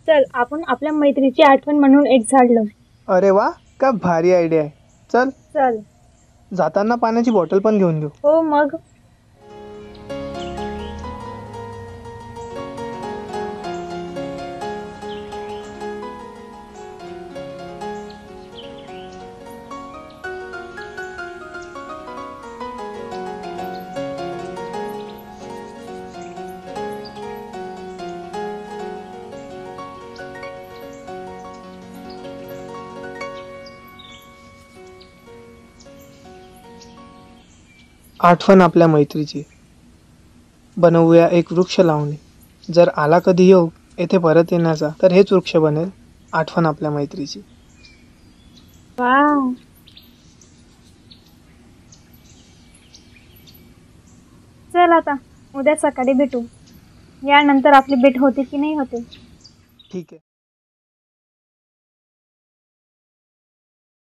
चल आपण आपल्या मैत्रीची आठवण म्हणून एक झाड लावू. अरे वा, का भारी आयडिया आहे. चल, चल. जाताना पाण्याची बॉटल पण घेऊन घेऊ. हो मग. आठवण आपल्या मैत्रीची. बनवूया एक वृक्ष लावणे. जर आला कधी योग येथे परत येण्याचा, तर हेच वृक्ष बनेल आठवण आपल्या मैत्रीची. वाव. चल आता उद्या सकाळी भेटू. यानंतर आपली भेट होते की नाही होते. ठीक आहे.